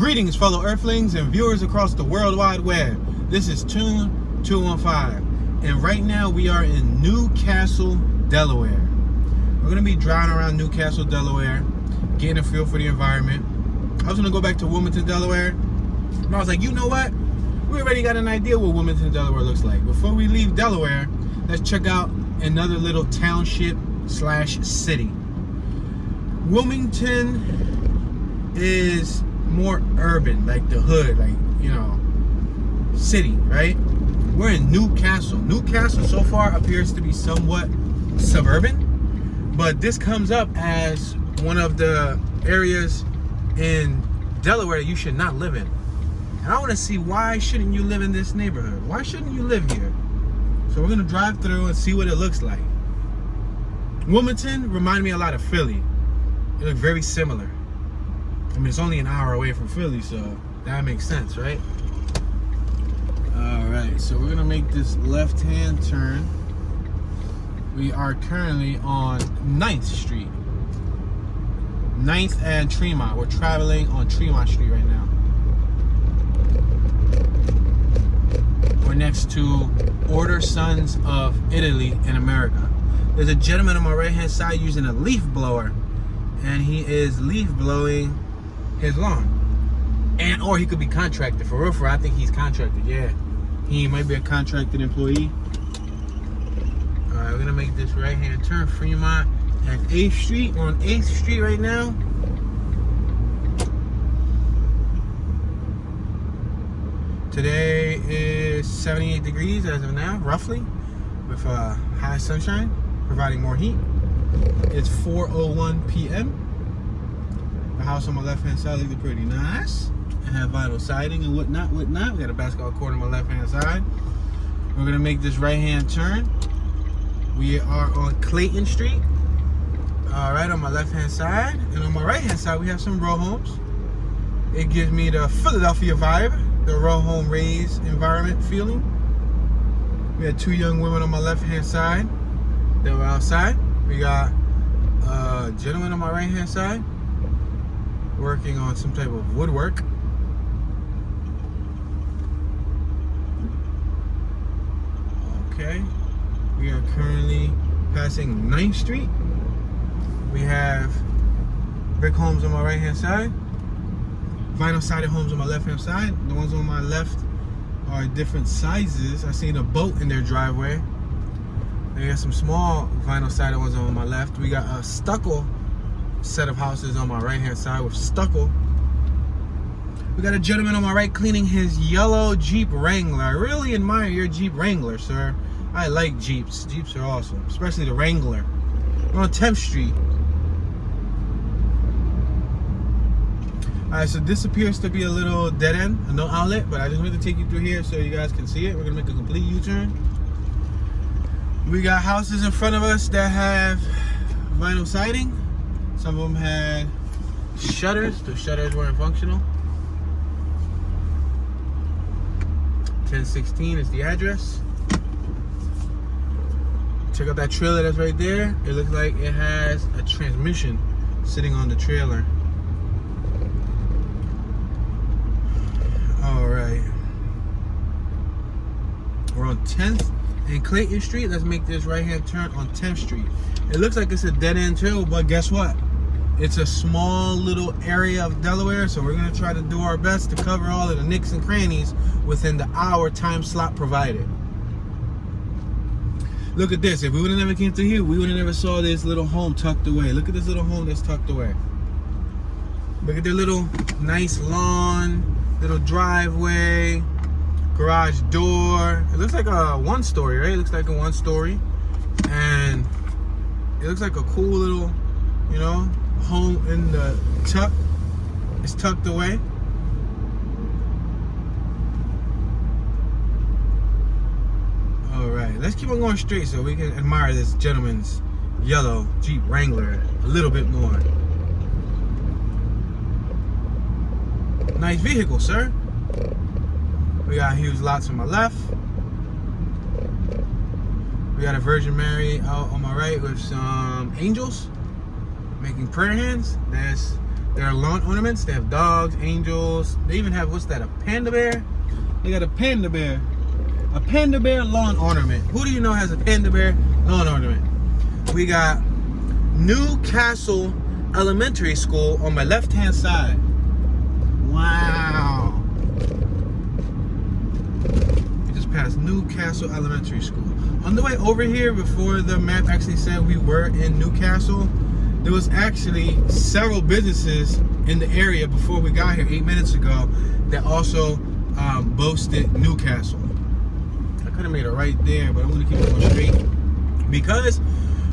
Greetings, fellow Earthlings and viewers across the World Wide Web. This is Tune 215, and right now we are in Newcastle, Delaware. We're going to be driving around Newcastle, Delaware, getting a feel for the environment. I was going to go back to Wilmington, Delaware, and I was like, you know what? We already got an idea what Wilmington, Delaware looks like. Before we leave Delaware, let's check out another little township slash city. Wilmington is more urban, like the hood, like, you know, city, right? We're in Newcastle. Newcastle so far appears to be somewhat suburban, but this comes up as one of the areas in Delaware that you should not live in. And I want to see, why shouldn't you live in this neighborhood? Why shouldn't you live here? So we're going to drive through and see what it looks like. Wilmington reminded me a lot of Philly. It looked very similar. I mean, it's only an hour away from Philly, so that makes sense, right? Alright, so we're going to make this left-hand turn. We are currently on 9th Street. 9th and Tremont. We're traveling on Tremont Street right now. We're next to Order Sons of Italy in America. There's a gentleman on my right-hand side using a leaf blower, and he is leaf blowing his lawn. And or he could be contracted. For real, I think he's contracted. Yeah, he might be a contracted employee. All right, we're gonna make this right hand turn. Fremont and 8th Street. We're on 8th Street right now. Today is 78 degrees as of now, roughly, with high sunshine providing more heat. It's 4:01 p.m. The house on my left-hand side looks pretty nice. I have vinyl siding and whatnot. We got a basketball court on my left-hand side. We're gonna make this right-hand turn. We are on Clayton Street. All right, on my left-hand side. And on my right-hand side, we have some row homes. It gives me the Philadelphia vibe, the row home raised environment feeling. We had two young women on my left-hand side that were outside. We got a gentleman on my right-hand side working on some type of woodwork. Okay, we are currently passing 9th Street. We have brick homes on my right-hand side, vinyl sided homes on my left-hand side. The ones on my left are different sizes. I seen a boat in their driveway. They got some small vinyl sided ones on my left. We got a stucco set of houses on my right hand side with stucco. We got a gentleman on my right cleaning his yellow Jeep Wrangler. I really admire your Jeep Wrangler, sir. I like Jeeps. Jeeps are awesome, especially the Wrangler. We're on 10th Street. Alright, so this appears to be a little dead end, no outlet, but I just wanted to take you through here so you guys can see it. We're gonna make a complete U-turn. We got houses in front of us that have vinyl siding. Some of them had shutters. The shutters weren't functional. 1016 is the address. Check out that trailer that's right there. It looks like it has a transmission sitting on the trailer. All right. We're on 10th and Clayton Street. Let's make this right-hand turn on 10th Street. It looks like it's a dead end too, but guess what? It's a small little area of Delaware, so we're gonna try to do our best to cover all of the nicks and crannies within the hour time slot provided. Look at this. If we would have never came through here, we would have never saw this little home tucked away. Look at this little home that's tucked away. Look at their little nice lawn, little driveway, garage door. It looks like a one-story, right? It looks like a one-story, and it looks like a cool little, you know, home in the tuck. It's tucked away. All right, let's keep on going straight so we can admire this gentleman's yellow Jeep Wrangler a little bit more. Nice vehicle, sir. We got huge lots on my left. We got a Virgin Mary out on my right with some angels making prayer hands. There's There are lawn ornaments. They have dogs, angels. They even have, what's that, a panda bear? They got a panda bear. A panda bear lawn ornament. Who do you know has a panda bear lawn ornament? We got Newcastle Elementary School on my left-hand side. Wow. We just passed Newcastle Elementary School. On the way over here, before the map actually said we were in Newcastle, there was actually several businesses in the area before we got here 8 minutes ago that also boasted Newcastle. I could have made it right there, but I'm going to keep it going straight because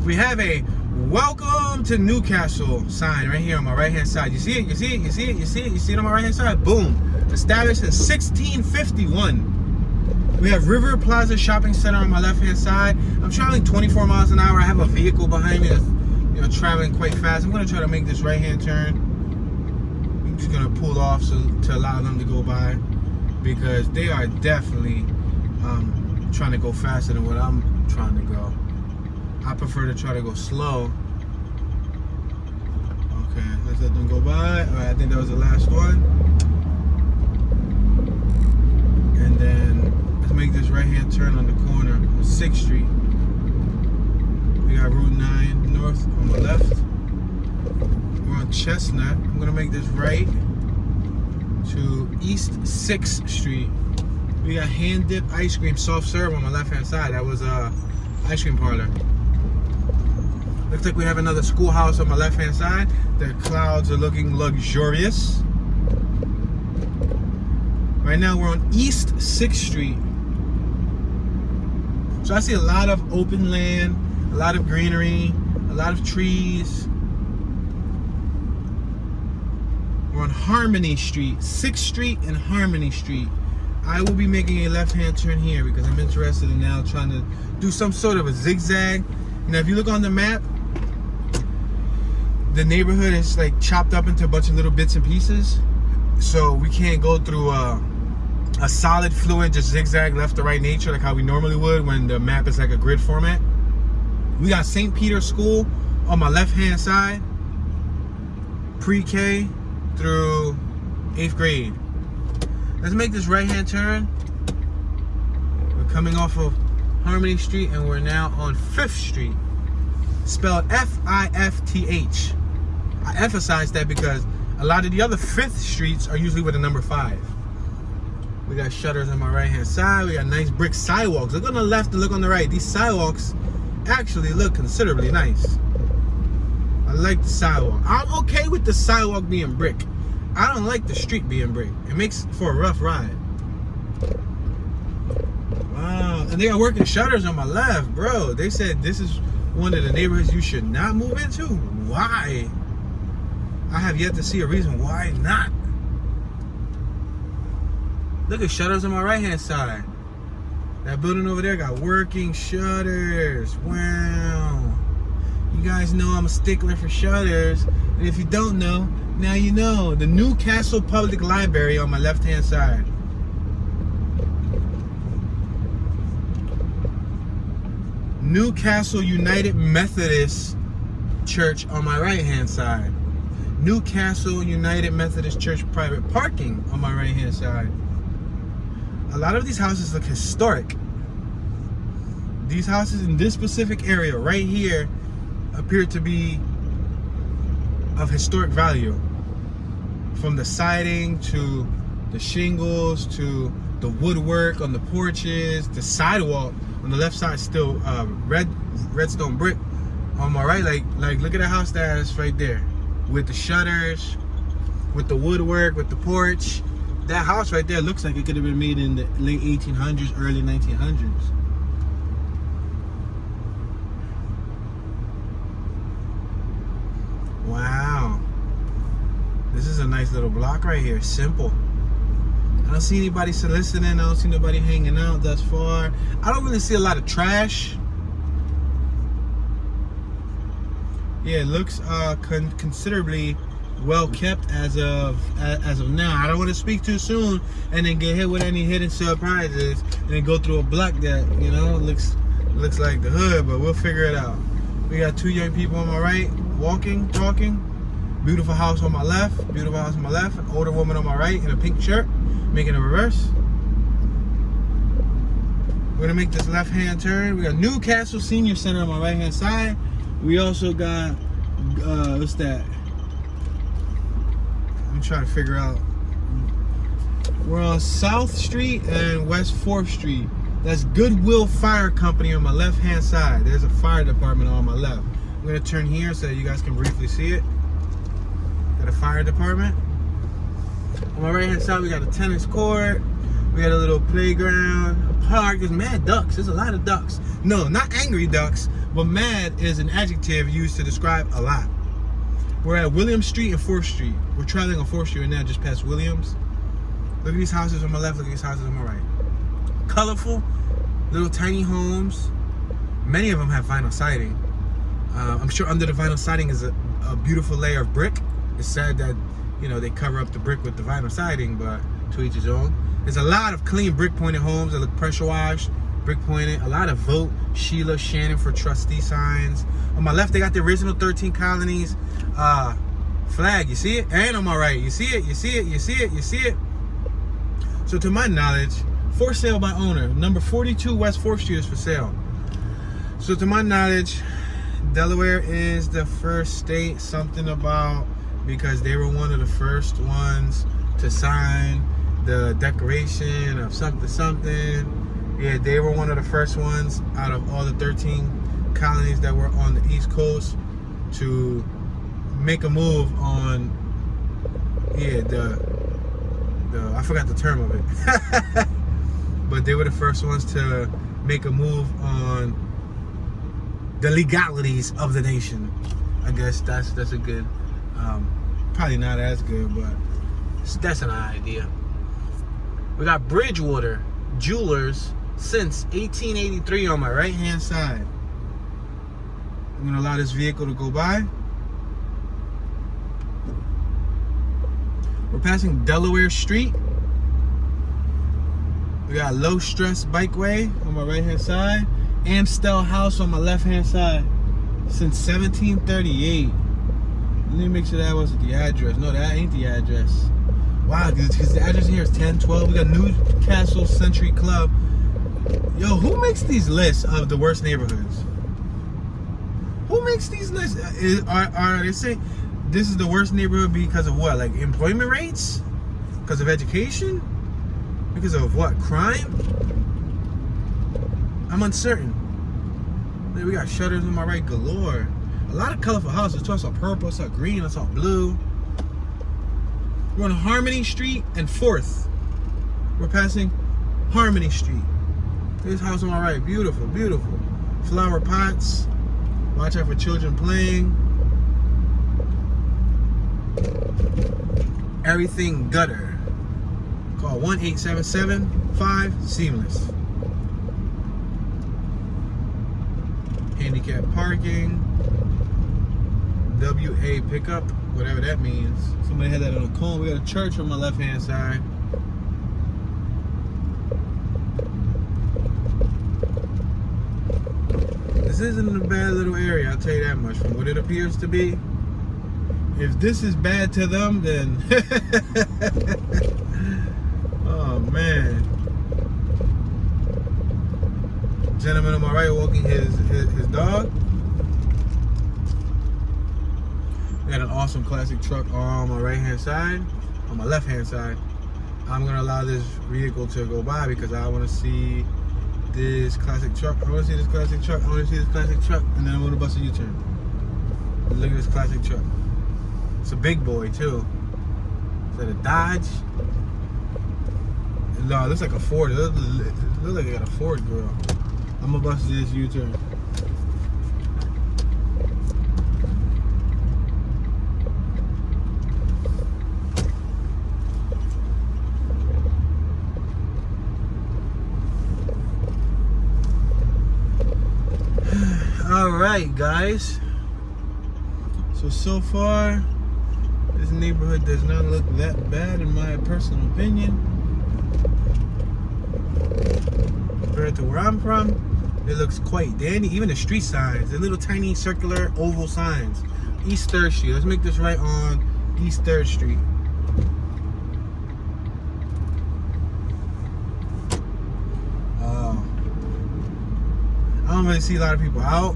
we have a welcome to Newcastle sign right here on my right hand side. You see it? You see it? You see it? You see it? You see it on my right hand side? Boom. Established in 1651. We have River Plaza Shopping Center on my left hand side. I'm traveling 24 miles an hour. I have a vehicle behind me that's, you know, traveling quite fast. I'm going to try to make this right hand turn. I'm just going to pull off to allow them to go by because they are definitely trying to go faster than what I'm trying to go. I prefer to try to go slow. Okay, let's let them go by. All right, I think that was the last one. And then let's make this right-hand turn on the corner on 6th Street. We got Route 9 North on the left. We're on Chestnut. I'm gonna make this right to East 6th Street. We got hand dip ice cream soft serve on my left-hand side. That was ice cream parlor. Looks like we have another schoolhouse on my left-hand side. The clouds are looking luxurious. Right now we're on East 6th Street. So I see a lot of open land, a lot of greenery, a lot of trees. We're on Harmony Street, 6th Street and Harmony Street. I will be making a left-hand turn here because I'm interested in now trying to do some sort of a zigzag. Now, if you look on the map, the neighborhood is like chopped up into a bunch of little bits and pieces. So we can't go through a solid, fluent, just zigzag left to right nature like how we normally would when the map is like a grid format. We got St. Peter's School on my left-hand side, pre-K through 8th grade. Let's make this right-hand turn. We're coming off of Harmony Street and we're now on 5th Street. Spelled F-I-F-T-H. I emphasize that because a lot of the other 5th streets are usually with a number 5. We got shutters on my right-hand side. We got nice brick sidewalks. Look on the left and look on the right. These sidewalks actually look considerably nice. I like the sidewalk. I'm okay with the sidewalk being brick. I don't like the street being brick. It makes for a rough ride. Wow. And they are working shutters on my left, bro. They said this is one of the neighborhoods you should not move into. Why? I have yet to see a reason why not. Look at shutters on my right-hand side. That building over there got working shutters. Wow. You guys know I'm a stickler for shutters. And if you don't know, now you know. The Newcastle Public Library on my left-hand side. Newcastle United Methodist Church on my right-hand side. Newcastle United Methodist Church private parking on my right-hand side. A lot of these houses look historic. These houses in this specific area right here appear to be of historic value. From the siding to the shingles to the woodwork on the porches, the sidewalk on the left side still redstone brick. On my right, like look at the house that's right there with the shutters, with the woodwork, with the porch. That house right there looks like it could have been made in the late 1800s, early 1900s. Wow. This is a nice little block right here. Simple. I don't see anybody soliciting. I don't see nobody hanging out thus far. I don't really see a lot of trash. Yeah, it looks considerably well kept as of now. I don't want to speak too soon and then get hit with any hidden surprises and then go through a block that, you know, looks like the hood, but we'll figure it out. We got two young people on my right walking, talking. Beautiful house on my left. Beautiful house on my left. An older woman on my right in a pink shirt, making a reverse. We're gonna make this left-hand turn. We got Newcastle Senior Center on my right-hand side. We also got, what's that? I'm trying to figure out. We're on South Street and West 4th Street. That's Goodwill Fire Company on my left-hand side. There's a fire department on my left. I'm gonna turn here so that you guys can briefly see it. Got a fire department. On my right-hand side, we got a tennis court. We got a little playground, a park. There's mad ducks. There's a lot of ducks. No, not angry ducks, but mad is an adjective used to describe a lot. We're at Williams Street and 4th Street. We're traveling on 4th Street right now, just past Williams. Look at these houses on my left, look at these houses on my right. Colorful, little tiny homes. Many of them have vinyl siding. I'm sure under the vinyl siding is a beautiful layer of brick. It's sad that, you know, they cover up the brick with the vinyl siding, but to each his own. There's a lot of clean brick pointed homes that look pressure washed, brick pointed. A lot of vote Sheila Shannon for trustee signs. On my left, they got the original 13 colonies flag. You see it? And on my right, you see it? You see it? You see it? You see it? So to my knowledge, for sale by owner, number 42 West 4th Street is for sale. So to my knowledge, Delaware is the first state, something about, because they were one of the first ones to sign the Declaration of something. Yeah, they were one of the first ones out of all the 13 colonies that were on the East Coast to make a move on, yeah, I forgot the term of it. But they were the first ones to make a move on the legalities of the nation. I guess that's a good, probably not as good, but that's an idea. We got Bridgewater Jewelers since 1883 on my right hand side. I'm gonna allow this vehicle to go by. We're passing Delaware Street. We got Low Stress Bikeway on my right hand side. Amstel House on my left hand side since 1738. Let me make sure that wasn't the address. No, that ain't the address. Wow, because the address here is 1012. We got Newcastle Century Club. Yo, who makes these lists of the worst neighborhoods? Who makes these lists? Are they saying this is the worst neighborhood because of what? Like employment rates? Because of education? Because of what? Crime? I'm uncertain. Man, we got shutters on my right galore. A lot of colorful houses. I saw purple, I saw green, I saw blue. We're on Harmony Street and 4th. We're passing Harmony Street. This house on my right, beautiful, beautiful. Flower pots. Watch out for children playing. Everything gutter. Call 1-877-5-SEAMLESS. Handicap parking. WA pickup, whatever that means. Somebody had that on a cone. We got a church on my left hand side. This isn't a bad little area, I'll tell you that much. From what it appears to be, if this is bad to them, then oh man. Gentleman on my right walking his dog. We got an awesome classic truck on my right hand side. On my left hand side, I'm gonna allow this vehicle to go by because I want to see this classic truck. I want to see this classic truck. I want to see this classic truck, and then I'm gonna bust a U-turn. Look at this classic truck. It's a big boy too. Is that a Dodge? No, it looks like a Ford. It looks like I got a Ford girl. I'm gonna bust this U-turn. Alright guys, so far this neighborhood does not look that bad in my personal opinion. Compared to where I'm from, it looks quite dandy. Even the street signs, the little tiny circular oval signs East 3rd Street. Let's make this right on East 3rd Street. I don't really see a lot of people out.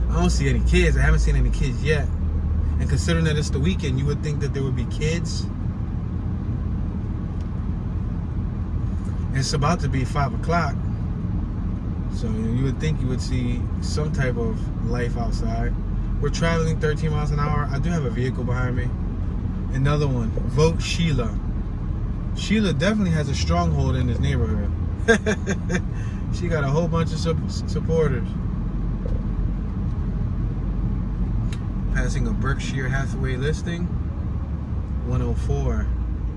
I don't see any kids. I haven't seen any kids yet. And considering that it's the weekend, you would think that there would be kids. It's about to be 5 o'clock. So you would think you would see some type of life outside. We're traveling 13 miles an hour. I do have a vehicle behind me. Another one. Vote Sheila. Sheila definitely has a stronghold in this neighborhood. She got a whole bunch of supporters. Passing a Berkshire Hathaway listing. 104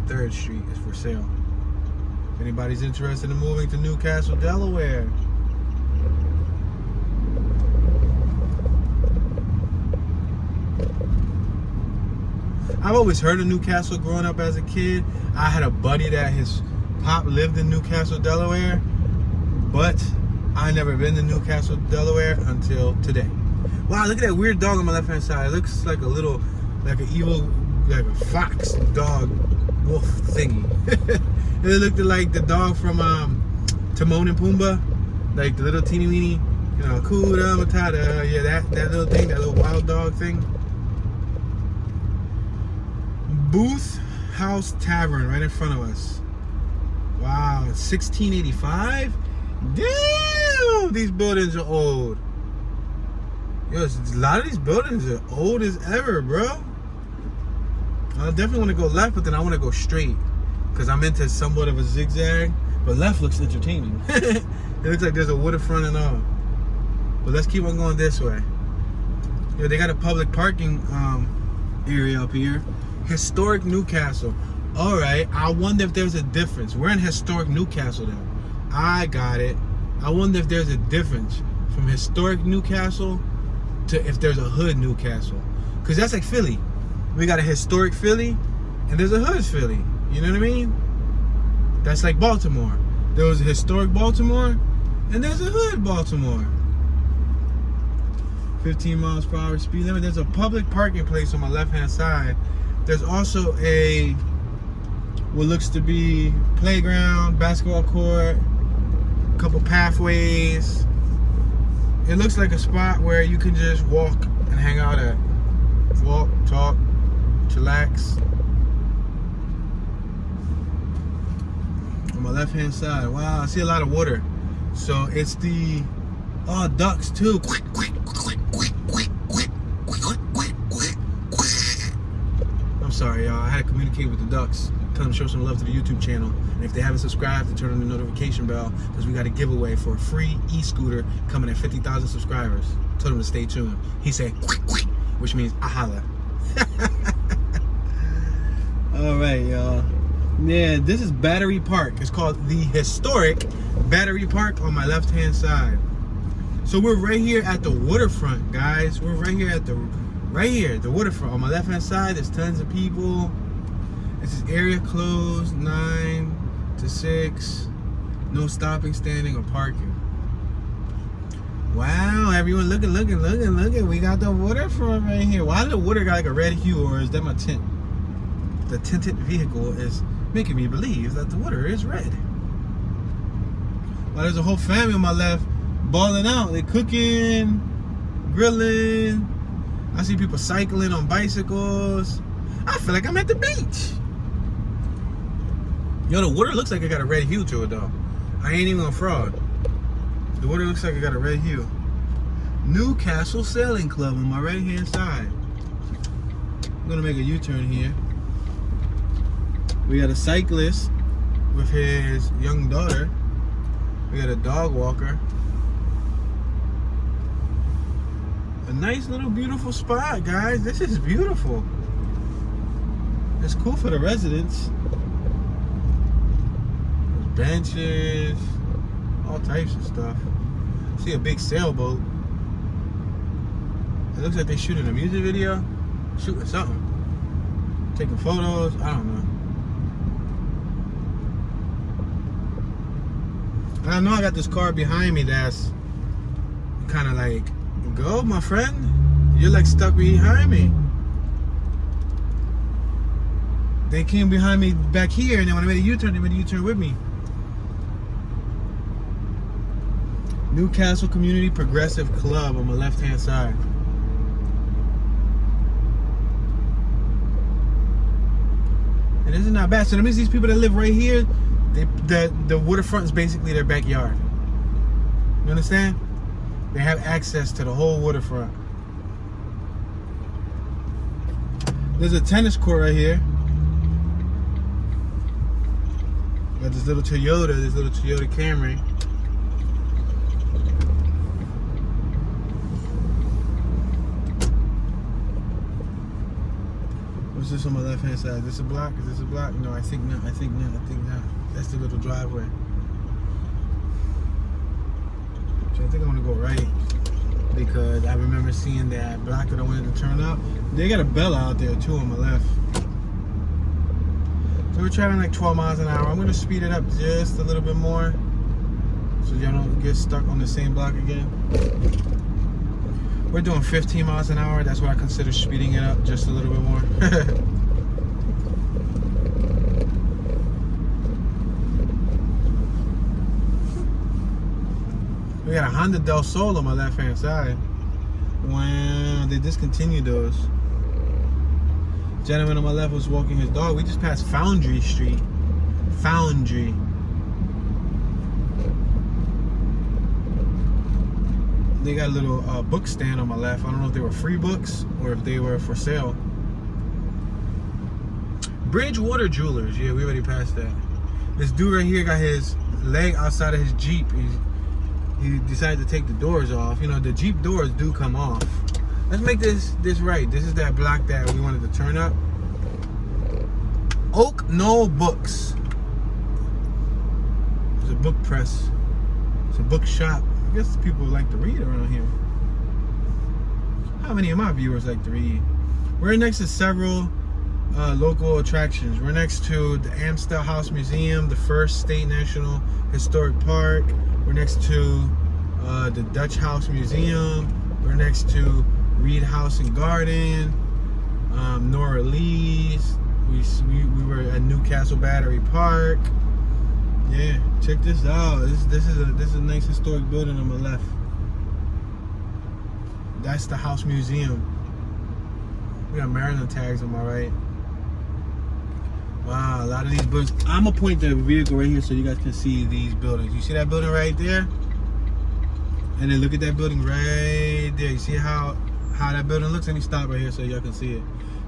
3rd Street is for sale. If anybody's interested in moving to Newcastle, Delaware. I've always heard of Newcastle growing up as a kid. I had a buddy that his pop lived in Newcastle, Delaware, but I never been to Newcastle, Delaware until today. Wow, look at that weird dog on my left hand side. It looks like a little, like an evil, like a fox dog wolf thingy. It looked like the dog from Timon and Pumbaa, like the little teeny weeny, you know, Kuda Matata. Yeah, that little thing, that little wild dog thing. Booth House Tavern right in front of us. Wow, 1685? Damn, these buildings are old. Yo, a lot of these buildings are old as ever, bro. I definitely want to go left, but then I want to go straight because I'm into somewhat of a zigzag. But left looks entertaining. It looks like there's a waterfront and all. But let's keep on going this way. Yo, they got a public parking area up here. Historic Newcastle. All right, I wonder if there's a difference. We're in historic Newcastle now. I got it. I wonder if there's a difference from historic Newcastle to if there's a hood Newcastle. Because that's like Philly. We got a historic Philly and there's a hood Philly. You know what I mean? That's like Baltimore. There was a historic Baltimore and there's a hood Baltimore. 15 miles per hour speed limit. There's a public parking place on my left hand side. There's also a what looks to be playground, basketball court, a couple pathways. It looks like a spot where you can just walk and hang out at. Walk, talk, chillax. On my left hand side, wow, I see a lot of water. So it's the ducks too. I'm sorry, y'all. I had to communicate with the ducks. Tell them to show some love to the YouTube channel. And if they haven't subscribed, to turn on the notification bell because we got a giveaway for a free e-scooter coming at 50,000 subscribers. Told them to stay tuned. He said, which means I holla. All right, y'all. Yeah, this is Battery Park. It's called the historic Battery Park on my left-hand side. So we're right here at the waterfront, guys. We're right here at the waterfront. On my left-hand side, there's tons of people. This is area closed 9 to 6. No stopping, standing, or parking. Wow, everyone, look at. We got the waterfront right here. Why does the water got like a red hue, or is that my tint? The tinted vehicle is making me believe that the water is red. Well, there's a whole family on my left balling out. They're cooking, grilling. I see people cycling on bicycles. I feel like I'm at the beach. Yo, the water looks like it got a red hue to it though. I ain't even gonna fraud. The water looks like it got a red hue. Newcastle Sailing Club on my right hand side. I'm gonna make a U-turn here. We got a cyclist with his young daughter. We got a dog walker. A nice little beautiful spot, guys. This is beautiful. It's cool for the residents. There's benches, all types of stuff. See a big sailboat. It looks like they're shooting a music video, shooting something, taking photos. I don't know. I know I got this car behind me that's kind of like, go, my friend. You're like stuck behind me. They came behind me back here, and then when I made a U-turn, they made a U-turn with me. Newcastle Community Progressive Club on my left-hand side. And this is not bad. So that means these people that live right here, the waterfront is basically their backyard. You understand? They have access to the whole waterfront. There's a tennis court right here. Got this little Toyota Camry. What's this on my left hand side? Is this a block? Is this a block? No, I think not. That's the little driveway. So I think I'm gonna go right because I remember seeing that block that I wanted to turn up. They got a Bella out there too on my left. So we're traveling like 12 miles an hour. I'm gonna speed it up just a little bit more so y'all don't get stuck on the same block again. We're doing 15 miles an hour. That's what I consider speeding it up just a little bit more. We got a Honda Del Sol on my left-hand side. Wow, they discontinued those. Gentleman on my left was walking his dog. We just passed Foundry Street. Foundry. They got a little book stand on my left. I don't know if they were free books or if they were for sale. Bridgewater Jewelers. Yeah, we already passed that. This dude right here got his leg outside of his Jeep. He decided to take the doors off. You know, the Jeep doors do come off. Let's make this right. This is that block that we wanted to turn up. Oak Knoll Books. It's a book press. It's a book shop. I guess people like to read around here. How many of my viewers like to read? We're next to several local attractions. We're next to the Amstel House Museum, the First State National Historic Park. We're next to the Dutch House Museum. We're next to Reed House and Garden. Nora Lee's. We were at Newcastle Battery Park. Yeah, check this out. This is a nice historic building on my left. That's the House Museum. We got Maryland tags on my right. Wow, a lot of these buildings. I'm gonna point the vehicle right here so you guys can see these buildings. You see that building right there? And then look at that building right there. You see how that building looks? Let me stop right here so y'all can see it.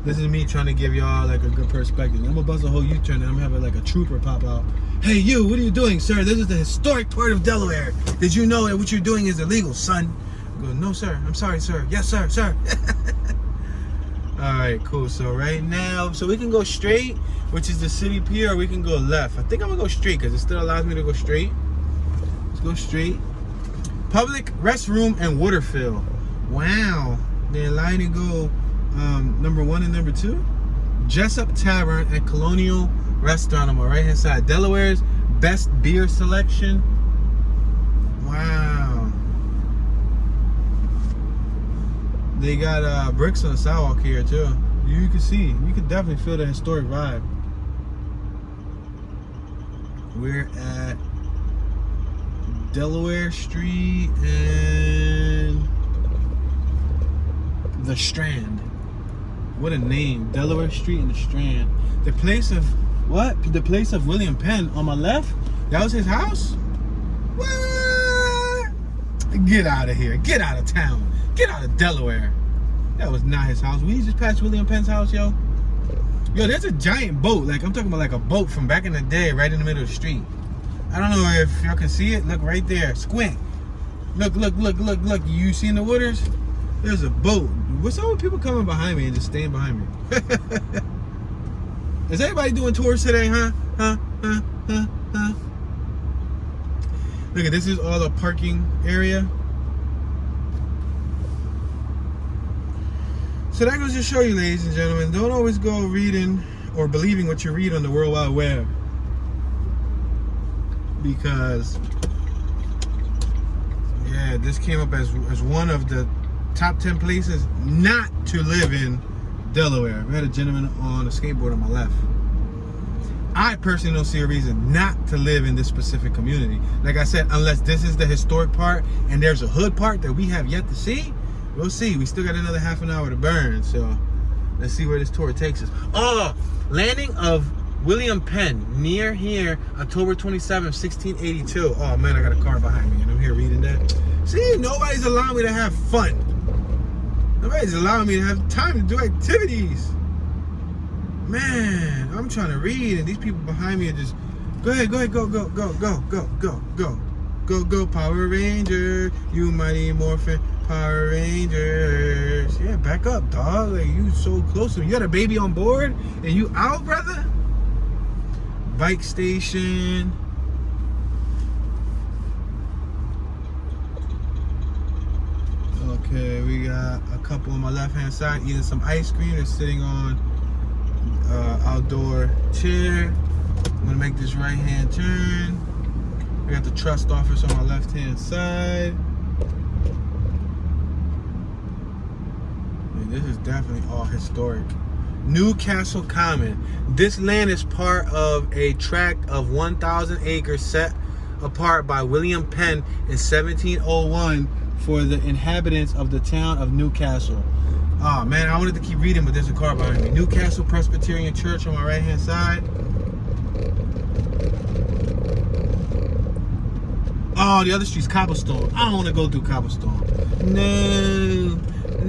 This is me trying to give y'all like a good perspective. I'm gonna bust a whole U-turn and I'm gonna have like a trooper pop out. Hey you, what are you doing, sir? This is the historic part of Delaware. Did you know that what you're doing is illegal, son? I go, no sir, I'm sorry sir. Yes sir, sir. Alright, cool. So right now, so we can go straight, which is the city pier, or we can go left. I think I'm gonna go straight because it still allows me to go straight. Let's go straight. Public restroom and water fill. Wow. They're allowing to go number 1 and number 2. Jessup Tavern and Colonial Restaurant on my right hand side. Delaware's best beer selection. Wow. They got bricks on the sidewalk here too. You can see, you can definitely feel the historic vibe. We're at Delaware Street and the Strand. What a name. Delaware Street and the Strand. The place of, what? The place of William Penn on my left? That was his house? What? Get out of here. Get out of town. Get out of Delaware. That was not his house. We just passed William Penn's house, yo. Yo, there's a giant boat. Like, I'm talking about like a boat from back in the day right in the middle of the street. I don't know if y'all can see it. Look right there. Squint. Look, look, look, look, look. You see in the waters? There's a boat. What's up with people coming behind me and just staying behind me? Is everybody doing tours today, huh? Look at this is all the parking area. So that goes to show you, ladies and gentlemen, don't always go reading or believing what you read on the World Wide Web. Because, yeah, this came up as one of the top 10 places not to live in Delaware. We had a gentleman on a skateboard on my left. I personally don't see a reason not to live in this specific community. Like I said, unless this is the historic part and there's a hood part that we have yet to see, we'll see. We still got another half an hour to burn, so let's see where this tour takes us. Oh, landing of William Penn, near here, October 27, 1682. Oh man, I got a car behind me and I'm here reading that. See, nobody's allowing me to have fun. Nobody's allowing me to have time to do activities. Man, I'm trying to read and these people behind me are just, go ahead, go, Power Ranger, you mighty morphin Power Rangers. Yeah, back up, dog. Like, you so close to me. You got a baby on board and you out, brother? Bike station. Okay, we got a couple on my left-hand side eating some ice cream. They're sitting on outdoor chair. I'm gonna make this right-hand turn. We got the trust office on my left-hand side. And this is definitely all historic. Newcastle Common. This land is part of a tract of 1,000 acres set apart by William Penn in 1701 for the inhabitants of the town of Newcastle. Oh man, I wanted to keep reading, but there's a car behind me. Newcastle Presbyterian Church on my right hand side. Oh, the other street's Cobblestone. I don't want to go through Cobblestone.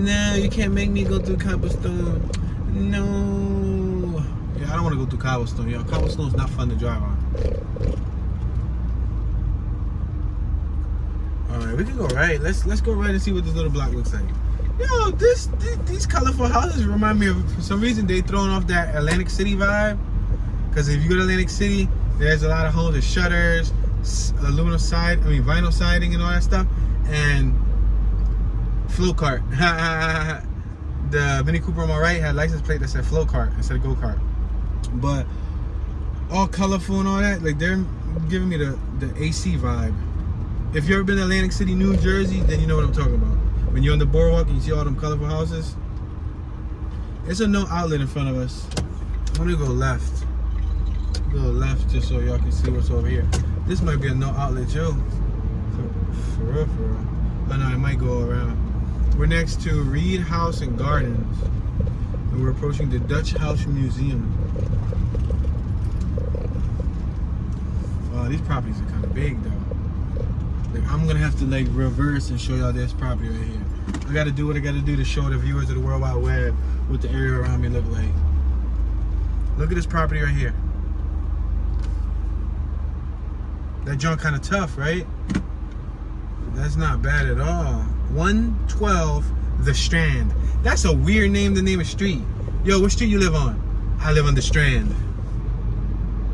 No, you can't make me go through Cobblestone. No. Yeah, I don't want to go through Cobblestone. Yo, Cobblestone's not fun to drive on. Alright, we can go right. Let's go right and see what this little block looks like. Yo, these colorful houses remind me of, for some reason, they throwing off that Atlantic City vibe. Because if you go to Atlantic City, there's a lot of homes with shutters, vinyl siding and all that stuff, and flow kart. The Mini Cooper on my right had a license plate that said flow kart instead of go kart. But all colorful and all that, like they're giving me the AC vibe. If you've ever been to Atlantic City, New Jersey, then you know what I'm talking about. When you're on the boardwalk and you see all them colorful houses, it's a no outlet in front of us. I'm gonna go left. Go left just so y'all can see what's over here. This might be a no outlet too. For real. Oh no, it might go around. We're next to Reed House and Gardens. And we're approaching the Dutch House Museum. These properties are kind of big though. Like, I'm gonna have to like reverse and show y'all this property right here. I gotta do what I gotta do to show the viewers of the World Wide Web what the area around me look like. Look at this property right here. That junk kind of tough, right? That's not bad at all. 112 The Strand. That's a weird name to name a street. Yo, what street you live on? I live on the Strand.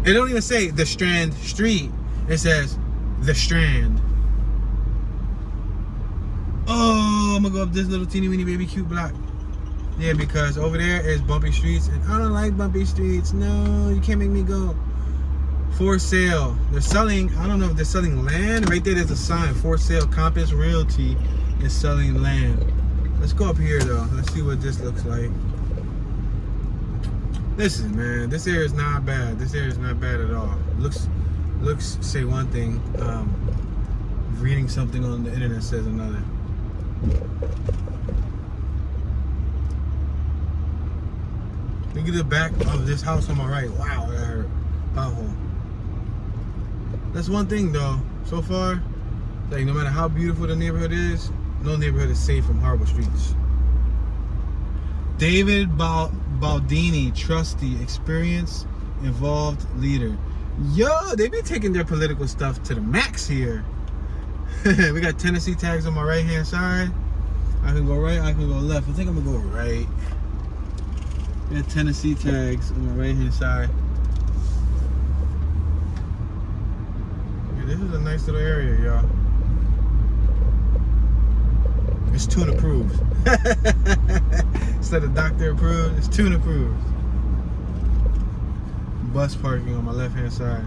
It don't even say the Strand Street. It says the Strand. Oh, I'm gonna go up this little teeny weeny baby cute block. Yeah, because over there is bumpy streets, and I don't like bumpy streets. No, you can't make me go. For sale. They're selling, I don't know if they're selling land. Right there's a sign, for sale, Compass Realty is selling land. Let's go up here though. Let's see what this looks like. Listen, man, this area is not bad. This area is not bad at all. Looks say one thing. Reading something on the internet says another. Look at the back of this house on my right. Wow, that hurt. Pothole. That's one thing though. So far, like no matter how beautiful the neighborhood is, no neighborhood is safe from horrible streets. David Baldini, trusty, experienced, involved leader. Yo, they be taking their political stuff to the max here. We got Tennessee tags on my right hand side. I can go right, I can go left. I think I'm gonna go right. We got Tennessee tags on my right hand side. Yeah, this is a nice little area, y'all. It's tune approved. Instead of doctor approved, it's tune approved. Bus parking on my left hand side.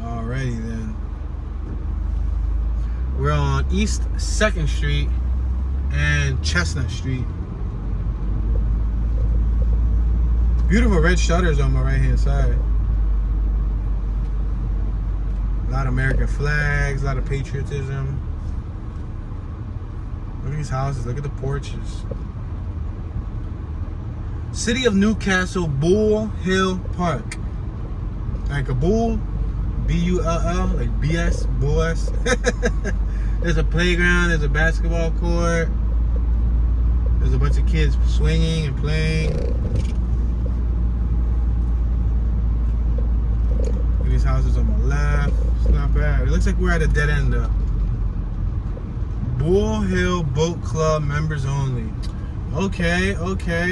Alrighty then. We're on East 2nd Street and Chestnut Street. Beautiful red shutters on my right hand side. A lot of American flags, a lot of patriotism. Look at these houses, look at the porches. City of Newcastle, Bull Hill Park. Like a bull, B-U-L-L, like B-S, Bull S. There's a playground, there's a basketball court. There's a bunch of kids swinging and playing. Look at these houses on my left. It's not bad. It looks like we're at a dead end though. Bull Hill Boat Club, members only. Okay,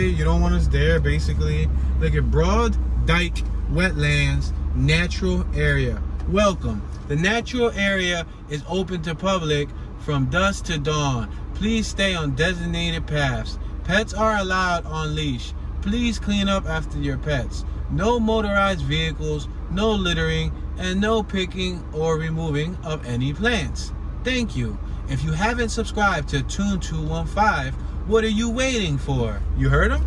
you don't want us there, basically. Look at Broad Dyke Wetlands Natural Area. Welcome. The natural area is open to public from dusk to dawn. Please stay on designated paths. Pets are allowed on leash. Please clean up after your pets. No motorized vehicles, no littering, and no picking or removing of any plants. Thank you. If you haven't subscribed to Tune 215, what are you waiting for? You heard them?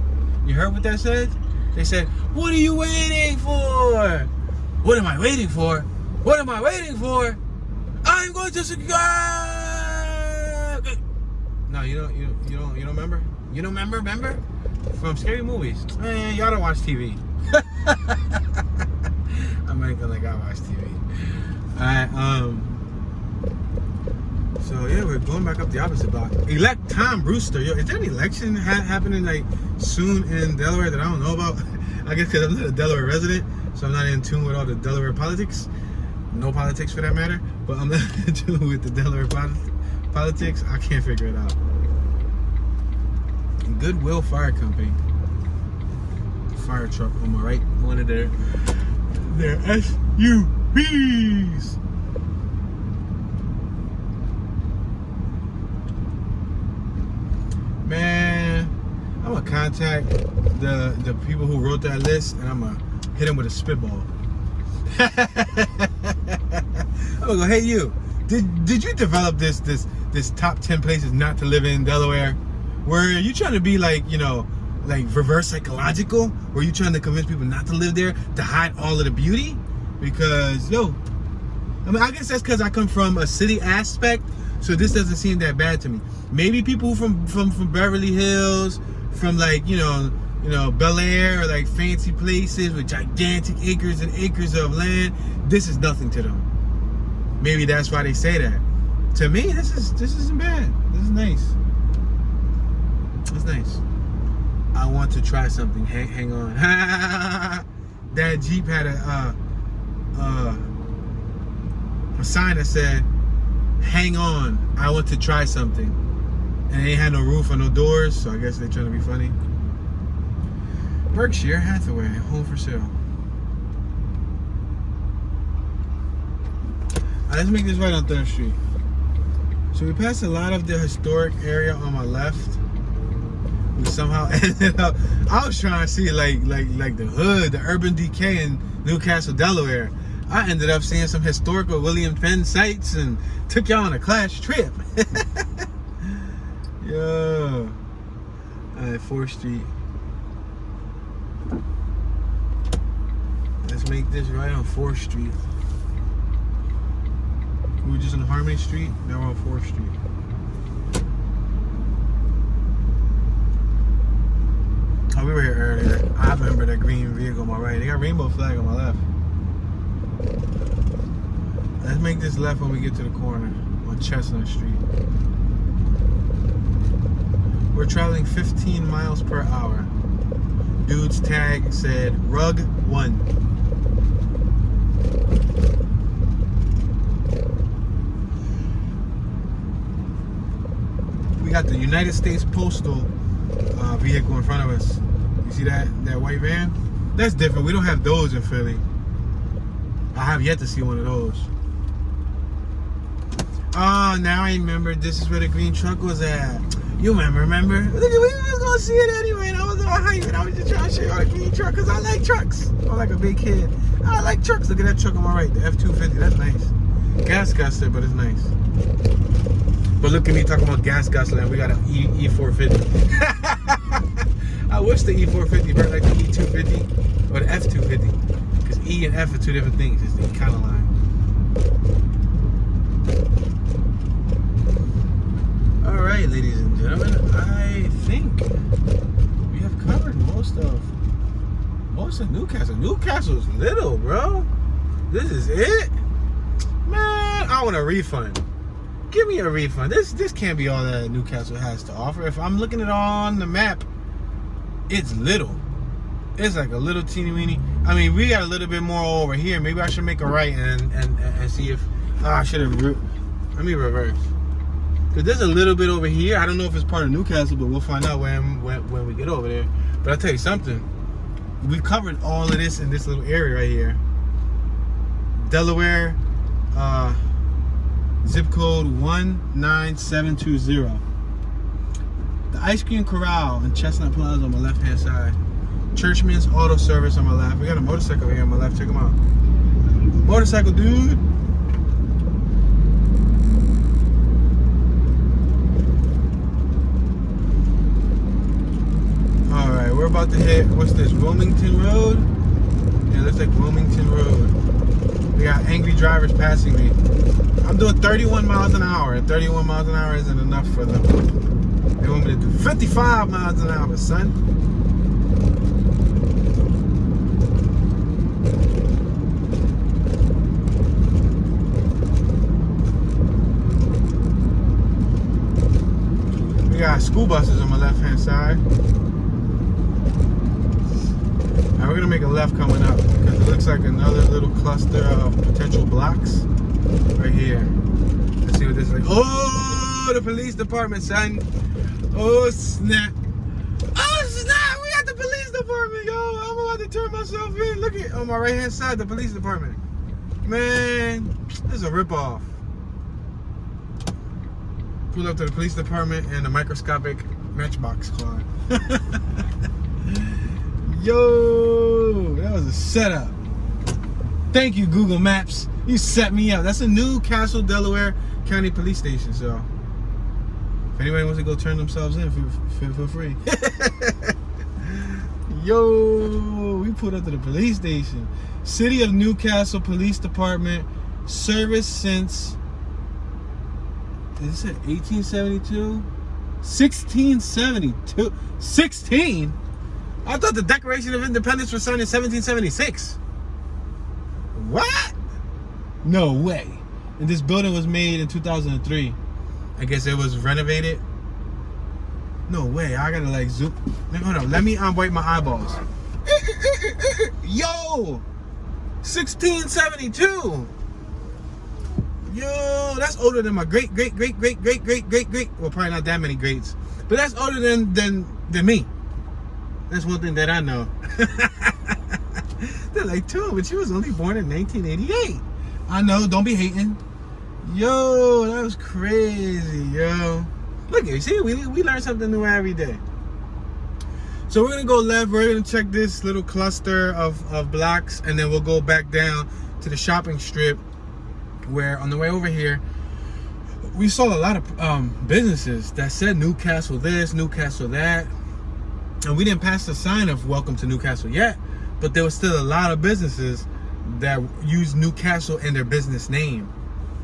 You heard what that said? They said, what are you waiting for? What am I waiting for? What am I waiting for? I'm going to subscribe. No, you don't remember? You don't remember? From scary movies. Man, y'all don't watch TV. I'm making like I watch TV. Alright, so yeah, we're going back up the opposite block. Elect Tom Brewster. Yo, is there an election happening like soon in Delaware that I don't know about? I guess because I'm not a Delaware resident, so I'm not in tune with all the Delaware politics. No politics for that matter, but I'm not in tune with the Delaware politics. I can't figure it out. Goodwill Fire Company. Fire truck on my right. One of their SUVs. Man, I'm gonna contact the people who wrote that list, and I'm gonna hit them with a spitball. I'm gonna go, hey you, did you develop this top 10 places not to live in Delaware? Were you trying to be like, you know, like reverse psychological? Were you trying to convince people not to live there to hide all of the beauty? Because yo, I mean, I guess that's because I come from a city aspect, so this doesn't seem that bad to me. Maybe people from Beverly Hills, from like, you know, Bel Air, or like fancy places with gigantic acres and acres of land, this is nothing to them. Maybe that's why they say that. To me, this isn't bad. This is nice. It's nice. I want to try something. Hang on. That Jeep had a sign that said, hang on, I want to try something. And they ain't had no roof or no doors, so I guess they're trying to be funny. Berkshire Hathaway, home for sale. Alright, let's make this right on 3rd Street. So we passed a lot of the historic area on my left. We somehow ended up, I was trying to see like the hood, the urban decay in Newcastle, Delaware. I ended up seeing some historical William Penn sites and took y'all on a class trip. Yo. Alright, 4th Street. Let's make this right on 4th Street. We were just on Harmony Street, now we're on 4th Street. Oh, we were here earlier. I remember that green vehicle on my right. They got rainbow flag on my left. Let's make this left when we get to the corner on Chestnut Street. We're traveling 15 miles per hour. Dude's tag said Rug 1. We got the United States Postal vehicle in front of us. You see that white van? That's different. We don't have those in Philly. I have yet to see one of those. Oh, now I remember. This is where the green truck was at. You remember? Look, we were gonna see it anyway, and I was all hyped, and I was just trying to show you all the green truck because I like trucks. I'm like a big kid. I like trucks. Look at that truck on my right, the F-250. That's nice. Gas guster, but it's nice. But look at me talking about gas guzzling. We got an E450. I wish the E450 worked like the E250 or the F250. Because E and F are two different things. It's the kind of line. Alright, ladies and gentlemen, I think we have covered most of Newcastle. Newcastle is little, bro. This is it? Man, I want a refund. Give me a refund. This can't be all that Newcastle has to offer. If I'm looking at it on the map, it's little. It's like a little teeny weeny. I mean, we got a little bit more over here. Maybe I should make a right and see if I should have. Let me reverse. Cause there's a little bit over here. I don't know if it's part of Newcastle, but we'll find out when we get over there. But I'll tell you something. We covered all of this in this little area right here. Delaware, zip code 19720. The Ice Cream Corral in Chestnut Plaza on my left hand side. Churchman's Auto Service on my left. We got a motorcycle here on my left. Check them out. Motorcycle dude. Alright, we're about to hit, what's this, Wilmington Road? Yeah, looks like Wilmington Road. We got angry drivers passing me. I'm doing 31 miles an hour, and 31 miles an hour isn't enough for them. They want me to do 55 miles an hour, son. We got school buses on my left-hand side. Now we're gonna make a left coming up because it looks like another little cluster of potential blocks right here. Let's see what this is like. Oh, the police department, son. Oh snap! Oh snap! We got the police department, yo. I'm about to turn myself in. Look at on my right hand side, the police department. Man, this is a ripoff. Pull up to the police department and a microscopic matchbox car. Yo, that was a setup. Thank you, Google Maps. You set me up. That's a Newcastle, Delaware County Police Station. So, if anybody wants to go turn themselves in, feel free. Yo, we pulled up to the police station. City of Newcastle Police Department. Service since, is it 1872? 1672. 16? I thought the Declaration of Independence was signed in 1776. What? No way. And this building was made in 2003. I guess it was renovated. No way. I gotta like zoom. Hold on. Let me wipe my eyeballs. Yo! 1672. Yo, that's older than my great. Well, probably not that many greats. But that's older than me. That's one thing that I know. They're like, too, but she was only born in 1988. I know, don't be hating. Yo, that was crazy, yo. Look at you, see, we learn something new every day. So we're gonna go left, we're gonna check this little cluster of blocks, and then we'll go back down to the shopping strip where on the way over here, we saw a lot of businesses that said Newcastle this, Newcastle that. And we didn't pass the sign of welcome to Newcastle yet, but there was still a lot of businesses that use Newcastle in their business name.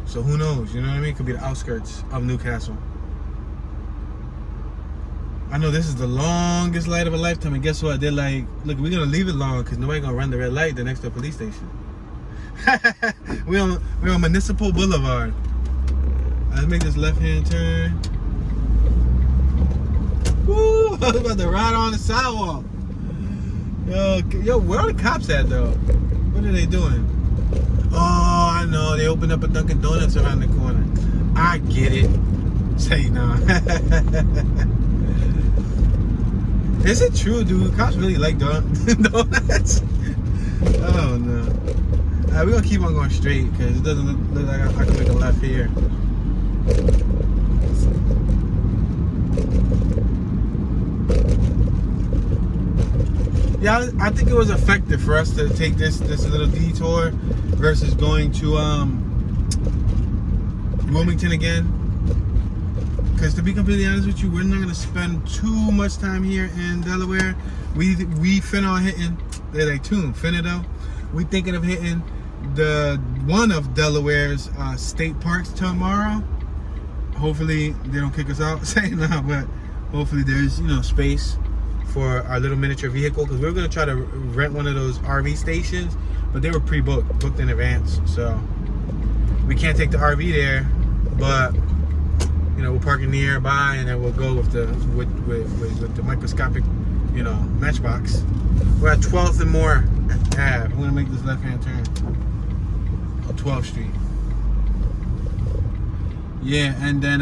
So who knows, you know what I mean? It could be the outskirts of Newcastle. I know this is the longest light of a lifetime, and guess what? They're like, look, we're gonna leave it long because nobody's gonna run the red light. They're next to a police station. we're on Municipal Boulevard. Let's make this left-hand turn. Woo! I was about to ride on the sidewalk. Yo, where are the cops at though? What are they doing? Oh, I know. They opened up a Dunkin' Donuts around the corner. I get it. Say nah. Is it true, dude? Cops really like donuts? Oh no. Alright, we're gonna keep on going straight because it doesn't look like I can make a left here. Yeah, I think it was effective for us to take this little detour versus going to Wilmington again. because to be completely honest with you, we're not gonna spend too much time here in Delaware. We finna on hitting. They're like finna though. We thinking of hitting the one of Delaware's state parks tomorrow. Hopefully they don't kick us out saying that, but hopefully there's space for our little miniature vehicle, because we were gonna try to rent one of those RV stations, but they were booked in advance, so we can't take the RV there. But we'll park it nearby, and then we'll go with the microscopic matchbox. We're at 12th and Moore Ave. I'm gonna make this left-hand turn on 12th Street. Yeah, and then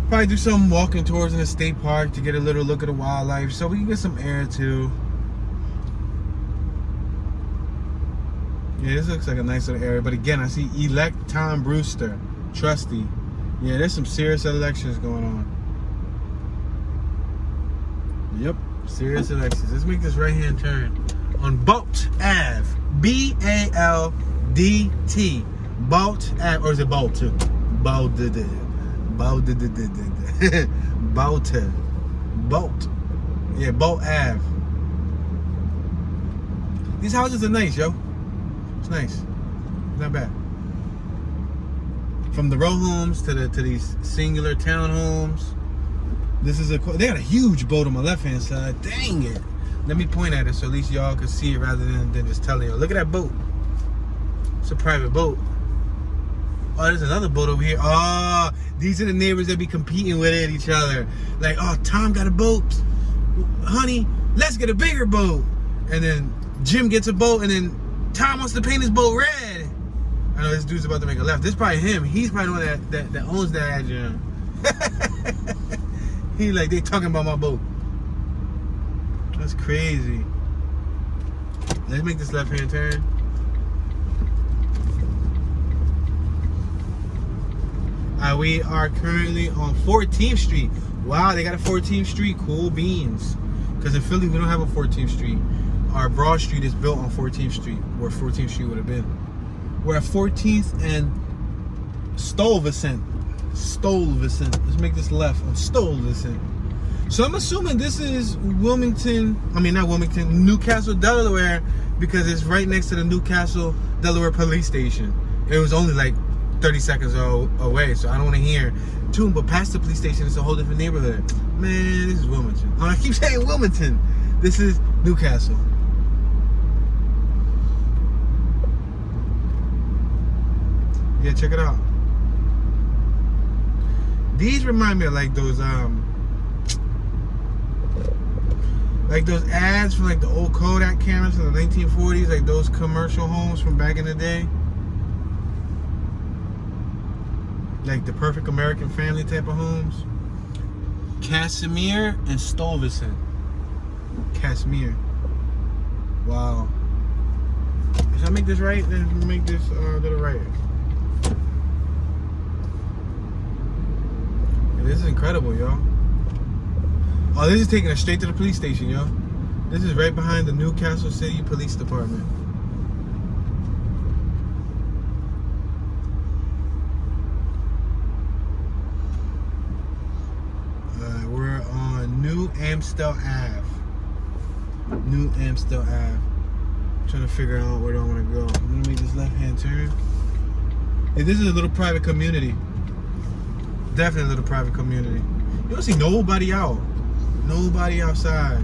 probably do some walking tours in the state park to get a little look at the wildlife, so we can get some air too. Yeah, this looks like a nice little area, but again, I see elect Tom Brewster, trustee. Yeah, there's some serious elections going on. Yep, serious elections. Let's make this right-hand turn on Bolt Ave. B-A-L-D-T. Bolt Ave, or is it Bolt too? Bolt. Yeah, Bolt Ave. These houses are nice, yo. It's nice. Not bad. From the row homes to these singular townhomes. This is they got a huge boat on my left hand side. Dang it. Let me point at it so at least y'all can see it rather than just telling you. Look at that boat. It's a private boat. Oh, there's another boat over here. Oh, these are the neighbors that be competing with each other. Like, oh, Tom got a boat. Honey, let's get a bigger boat. And then Jim gets a boat, and then Tom wants to paint his boat red. I know this dude's about to make a left. This is probably him. He's probably the one that owns that gym. He like, they talking about my boat. That's crazy. Let's make this left-hand turn. We are currently on 14th Street. Wow, they got a 14th Street. Cool beans. Because in Philly, we don't have a 14th Street. Our Broad Street is built on 14th Street, where 14th Street would have been. We're at 14th and Stuyvesant. Let's make this left on Stuyvesant. So I'm assuming this is Wilmington. I mean, not Wilmington, Newcastle, Delaware, because it's right next to the Newcastle, Delaware police station. It was only like 30 seconds away, so I don't want to hear too. But past the police station, it's a whole different neighborhood. Man, this is Wilmington. I keep saying Wilmington. This is Newcastle. Yeah, check it out. These remind me of like those ads from like the old Kodak cameras from the 1940s, like those commercial homes from back in the day. Like the perfect American family type of homes. Casimir and Stuyvesant. Casimir. Wow. Should I make this right? Then make this to the right. This is incredible, y'all. Oh, this is taking us straight to the police station, y'all. This is right behind the Newcastle City Police Department. We're on New Amstel Ave. New Amstel Ave. I'm trying to figure out where do I want to go. I'm gonna make this left-hand turn. Hey, this is a little private community. Definitely a little private community. You don't see nobody out. Nobody outside.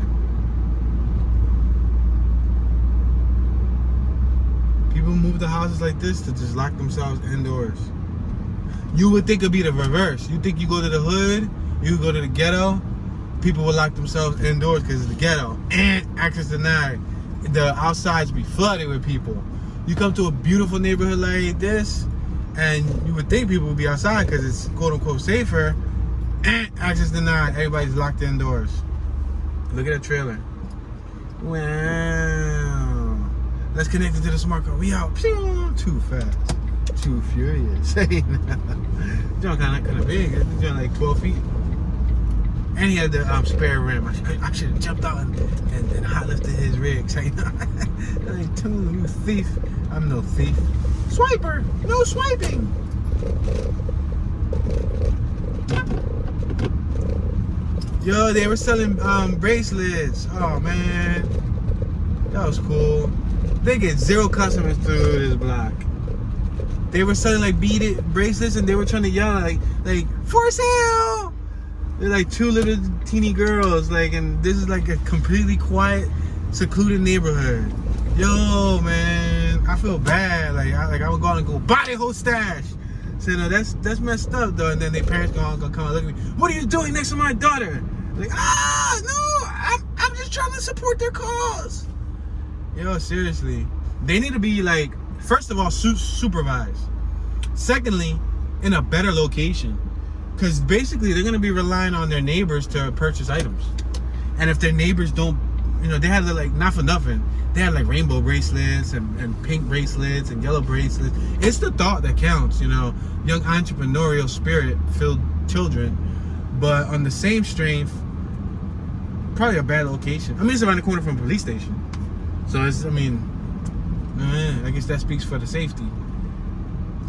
People move the houses like this to just lock themselves indoors. You would think it'd be the reverse. You think you go to the hood, you go to the ghetto, people would lock themselves indoors because it's the ghetto. And access denied. The outsides be flooded with people. You come to a beautiful neighborhood like this, and you would think people would be outside because it's quote unquote safer. And access denied. Everybody's locked indoors. Look at that trailer. Wow. Let's connect it to the smart car. We out. Too fast. Too furious. John kind of big. John like 12 feet. And he had the spare rim. I should have jumped out and hot lifted his rig. Like, you thief. I'm no thief. Swiper. No swiping. Yo, they were selling bracelets. Oh man, that was cool. They get 0 customers through this block. They were selling like beaded bracelets, and they were trying to yell like for sale. They're like 2 little teeny girls, like, and this is like a completely quiet, secluded neighborhood. Yo, man, I feel bad. I would go out and go buy the whole stash. So no, that's messed up though. And then their parents gonna come and look at me. What are you doing next to my daughter? Like, no, I'm just trying to support their cause. Yo, seriously, they need to be like, first of all, supervised. Secondly, in a better location, because basically they're gonna be relying on their neighbors to purchase items. And if their neighbors don't, they had like, not for nothing, they had like rainbow bracelets and pink bracelets and yellow bracelets. It's the thought that counts, young entrepreneurial spirit filled children. But on the same strength, probably a bad location. I mean, it's around the corner from a police station. So it's, I guess that speaks for the safety.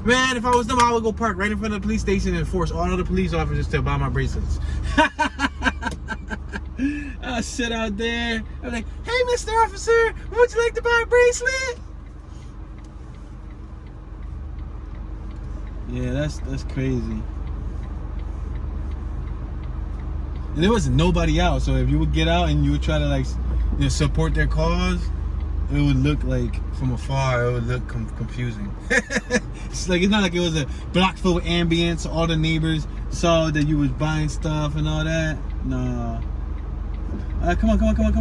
Man, if I was them, I would go park right in front of the police station and force all of the police officers to buy my bracelets. I'll sit out there. I'm like, hey, Mr. Officer, would you like to buy a bracelet? Yeah, that's crazy. And there was nobody out, so if you would get out and you would try to like, support their cause, it would look like from afar, it would look confusing. It's not like it was a block full of ambience. All the neighbors saw that you was buying stuff and all that. No. Come on, chameleon.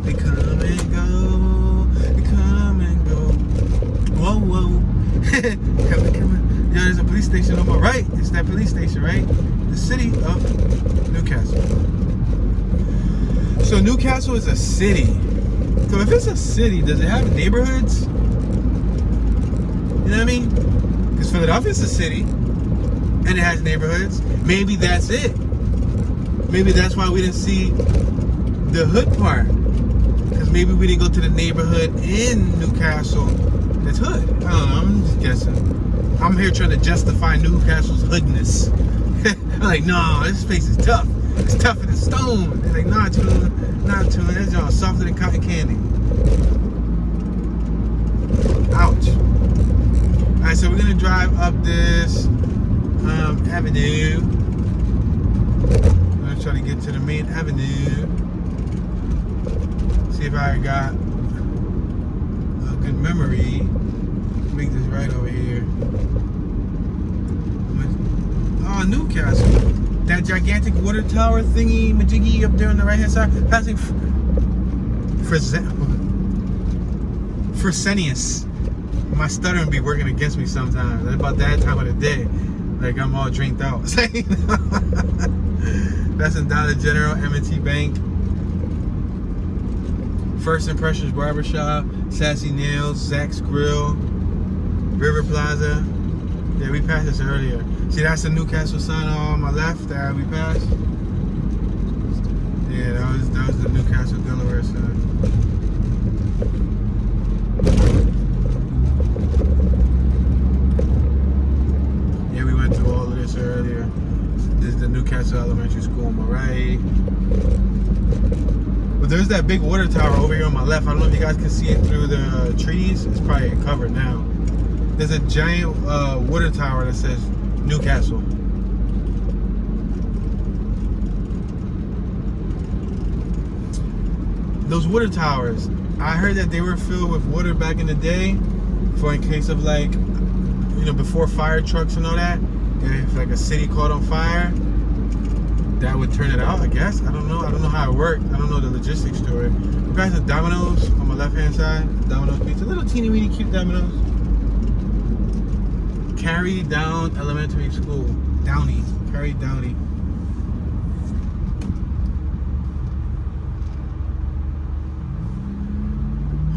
They come and go. They come and go. Whoa. Come on. Yeah, there's a police station on my right. It's that police station, right? The city of Newcastle. So Newcastle is a city. So if it's a city, does it have neighborhoods? You know what I mean? Because Philadelphia's a city and it has neighborhoods. Maybe that's it. Maybe that's why we didn't see the hood part. Because maybe we didn't go to the neighborhood in Newcastle that's hood. I don't know, I'm just guessing. I'm here trying to justify Newcastle's hoodness. I'm like, no, this place is tough. It's tougher than stone. They're like, not too. That's all softer than cotton candy. Ouch. Alright, so we're gonna drive up this avenue. I'm gonna try to get to the main avenue. See if I got a good memory. Make this right over here. Oh, Newcastle. That gigantic water tower thingy majiggy up there on the right hand side, passing Fresenius. My stuttering be working against me sometimes. That's about that time of the day. Like I'm all drinked out. That's in Dollar General, M&T Bank, First Impressions Barbershop, Sassy Nails, Zach's Grill, River Plaza. Yeah, we passed this earlier. See, that's the Newcastle sign on my left that we passed. Yeah, that was the Newcastle, Delaware sign. Yeah, we went through all of this earlier. This is the Newcastle Elementary School on my right. But there's that big water tower over here on my left. I don't know if you guys can see it through the trees. It's probably covered now. There's a giant water tower that says Newcastle. Those water towers, I heard that they were filled with water back in the day for in case of like, before fire trucks and all that. And if like a city caught on fire, that would turn it out, I guess. I don't know how it worked. I don't know the logistics to it. You guys have Domino's on my left hand side. Domino's pizza, little teeny weeny cute Domino's. Carry Down Elementary School. Downey. Carry Downey.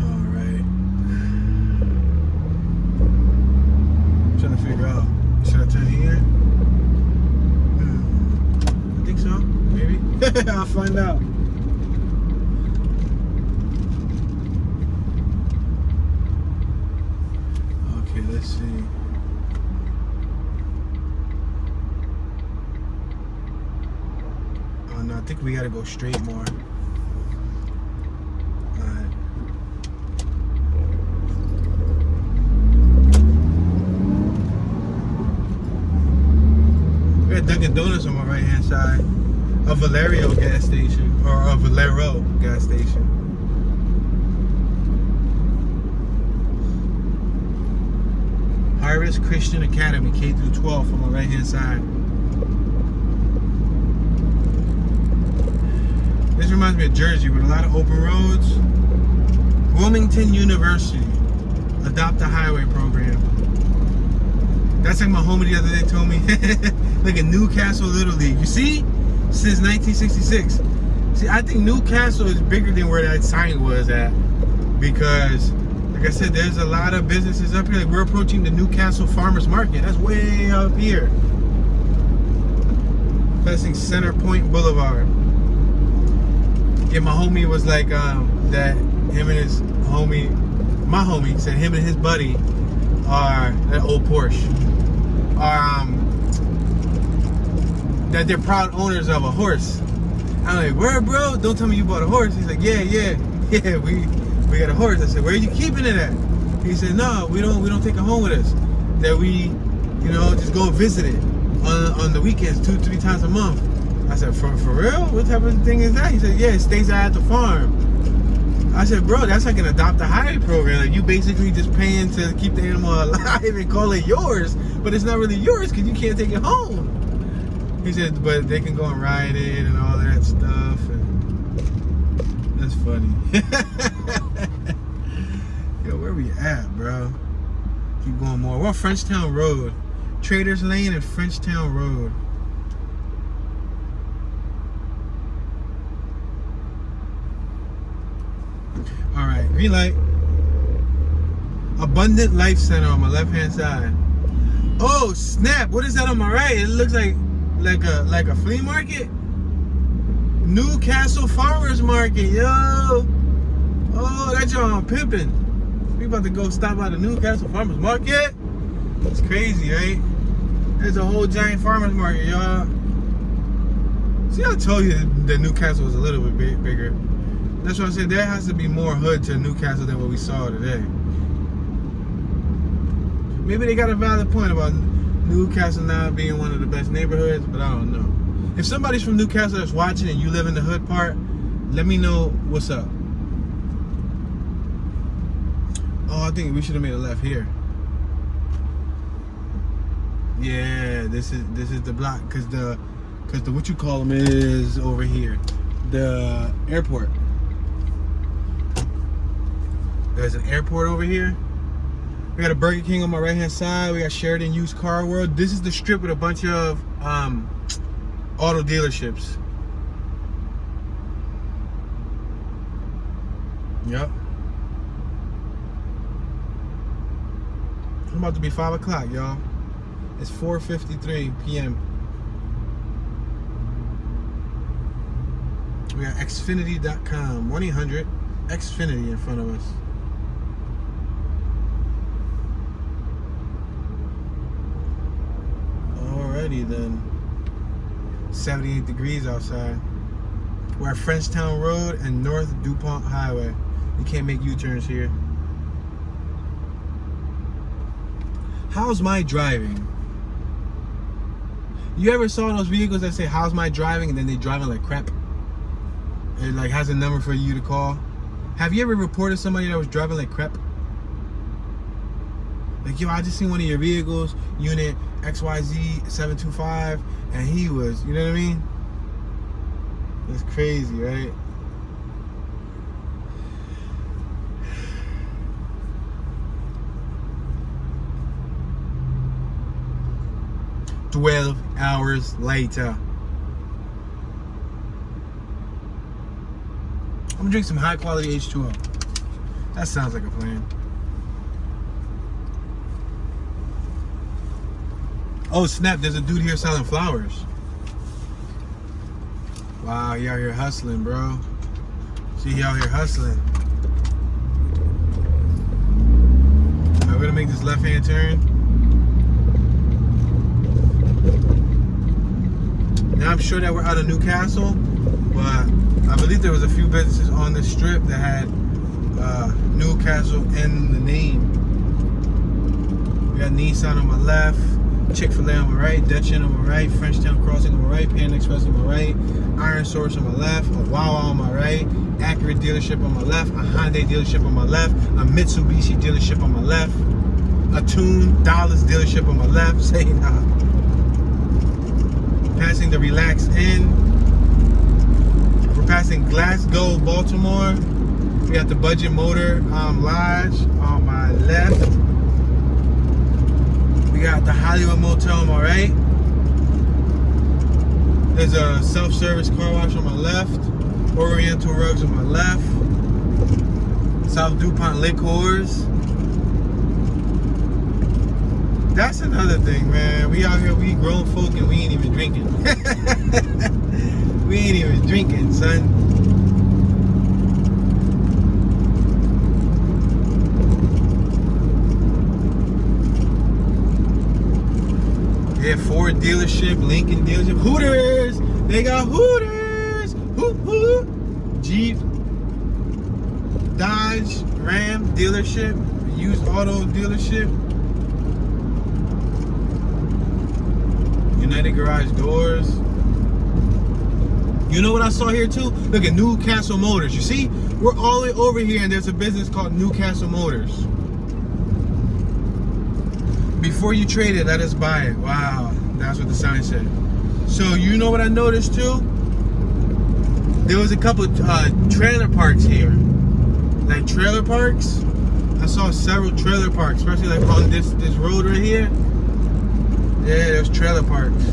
Alright. I'm trying to figure out. Should I turn here? I think so. Maybe. I'll find out. Okay, let's see. no, I think we gotta go straight more. Alright. We got Dunkin' Donuts on my right hand side. A Valerio gas station. Or a Valero gas station. Harvest Christian Academy, K through 12 on my right hand side. This reminds me of Jersey with a lot of open roads. Wilmington University, Adopt a Highway program. That's like my homie the other day told me. Look at Newcastle Little League. You see? Since 1966. See, I think Newcastle is bigger than where that sign was at. Because, like I said, there's a lot of businesses up here. Like we're approaching the Newcastle Farmers Market. That's way up here. Passing Center Point Boulevard. Yeah, my homie was like, that him and his homie, my homie said him and his buddy are, that old Porsche, are, that they're proud owners of a horse. I'm like, where, bro? Don't tell me you bought a horse. He's like, yeah, we got a horse. I said, where are you keeping it at? He said, no, we don't take it home with us. That we, just go visit it on the weekends 2-3 times a month. I said, for real? What type of thing is that? He said, yeah, it stays out at the farm. I said, bro, that's like an Adopt a Highway program. Like you basically just paying to keep the animal alive and call it yours, but it's not really yours because you can't take it home. He said, but they can go and ride it and all that stuff. And that's funny. Yo, where we at, bro? Keep going more. We're on Frenchtown Road. Traders Lane and Frenchtown Road. All right, green light. Abundant Life Center on my left-hand side. Oh snap! What is that on my right? It looks like a flea market. Newcastle Farmers Market, yo. Oh, that's y'all pimping. We about to go stop by the Newcastle Farmers Market. It's crazy, right? There's a whole giant farmers market, y'all. See, I told you that Newcastle was a little bit bigger. That's why I said there has to be more hood to Newcastle than what we saw today. Maybe they got a valid point about Newcastle not being one of the best neighborhoods, but I don't know. If somebody's from Newcastle that's watching and you live in the hood part, let me know what's up. Oh, I think we should have made a left here. Yeah, this is the block, cause the what you call them is over here, the airport. There's an airport over here. We got a Burger King on my right hand side. We got Sheridan Used Car World. This is the strip with a bunch of auto dealerships. Yep. It's about to be 5 o'clock, y'all. It's 4:53 p.m. We got Xfinity.com, 1-800-XFINITY in front of us. Alrighty then. 78 degrees outside. We're at Frenchtown Road and North DuPont Highway. You can't make U-turns here. How's my driving? You ever saw those vehicles that say, how's my driving? And then they driving like crap? It like has a number for you to call. Have you ever reported somebody that was driving like crap? Like, yo, I just seen one of your vehicles, unit XYZ 725, and he was, you know what I mean? That's crazy, right? "12 hours later." I'm gonna drink some high quality H2O. That sounds like a plan. Oh snap, there's a dude here selling flowers. Wow, he out here hustling, bro. See, he out here hustling. Alright, we're gonna make this left hand turn. Now I'm sure that we're out of Newcastle. But I believe there was a few businesses on this strip that had Newcastle in the name. We got Nissan on my left, Chick-fil-A on my right, Dutch Inn on my right, Frenchtown Crossing on my right, Panda Express on my right, Iron Source on my left, a Wawa on my right, Acura dealership on my left, a Hyundai dealership on my left, a Mitsubishi dealership on my left, a Tune Dollars dealership on my left. Say nah. Passing the Relax Inn. We're passing Glasgow, Baltimore. We got the Budget Motor Lodge on my left. We got the Hollywood Motel on my right. There's a self-service car wash on my left. Oriental Rugs on my left. South DuPont Liquors. That's another thing, man. We out here, we grown folk, and we ain't even drinking. We ain't even drinking, son. Yeah, Ford dealership, Lincoln dealership, Hooters. They got Hooters. Hoot hoot. Jeep, Dodge, Ram dealership, used auto dealership. United Garage Doors. You know what I saw here too? Look at Newcastle Motors. You see? We're all the way over here and there's a business called Newcastle Motors. Before you trade it, let us buy it. Wow, that's what the sign said. So you know what I noticed too? There was a couple trailer parks here. Like trailer parks. I saw several trailer parks, especially like on this road right here. Yeah, there's trailer parks.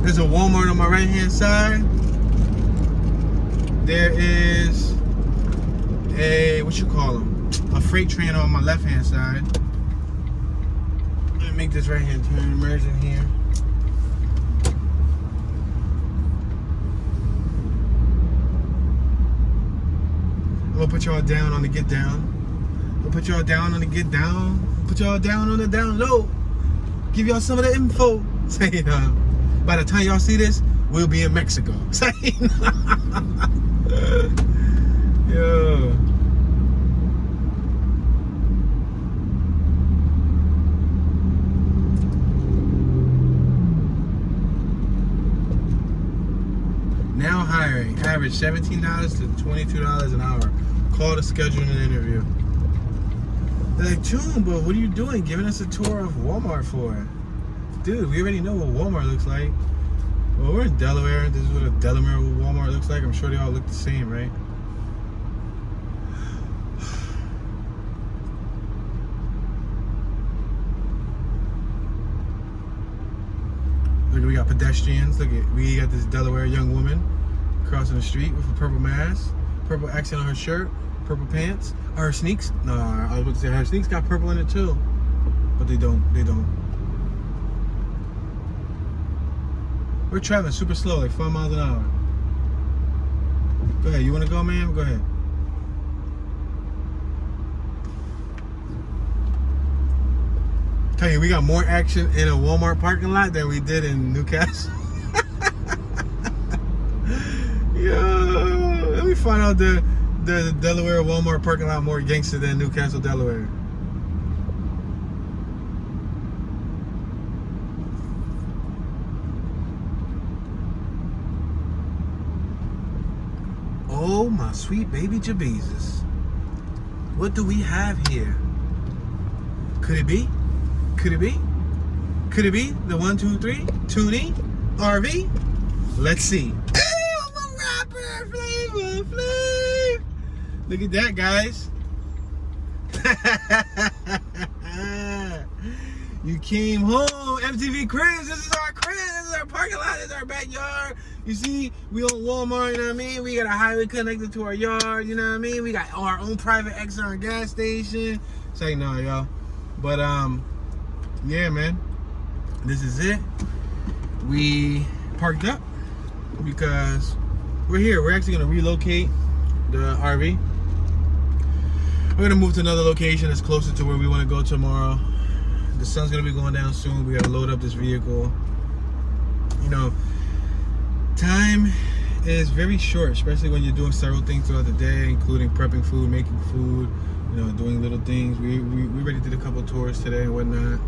There's a Walmart on my right hand side. There is a, what you call them? A freight train on my left hand side. Let me make this right hand turn, merge in here. I'm gonna put y'all down on the get down. I'm gonna put y'all down on the get down. Put y'all down on the down low. Give y'all some of the info. Say, by the time y'all see this, we'll be in Mexico. Say, yo. Now hiring. Average $17 to $22 an hour. Call to schedule an interview. They're like, Tune, but what are you doing? Giving us a tour of Walmart for? Dude, we already know what Walmart looks like. Well, we're in Delaware. This is what a Delaware Walmart looks like. I'm sure they all look the same, right? Look, we got pedestrians. Look at, we got this Delaware young woman crossing the street with a purple mask, purple accent on her shirt, purple pants. Her sneaks, no, I was about to say her sneaks got purple in it too, but they don't. We're traveling super slow, like 5 miles an hour. Go ahead, you want to go, man? Go ahead. Tell you, we got more action in a Walmart parking lot than we did in Newcastle. Yo, let me find out the Delaware Walmart parking lot more gangster than Newcastle, Delaware. Oh my sweet baby Jabezus. What do we have here? Could it be? Could it be? Could it be the 1, 2, 3 Toonie RV? Let's see. I'm a rapper, Flavor Flav. Look at that, guys. You came home, MTV Cribs. This is our crib. This is our parking lot. This is our backyard. You see, we on Walmart. You know what I mean? We got a highway connected to our yard. You know what I mean? We got our own private exit on gas station. Say no, y'all. But yeah, man. This is it. We parked up because we're here. We're actually gonna relocate the RV. We're gonna move to another location that's closer to where we want to go tomorrow. The sun's gonna be going down soon. We gotta load up this vehicle. You know, time is very short, especially when you're doing several things throughout the day, including prepping food, making food, you know, doing little things. We already did a couple tours today and whatnot.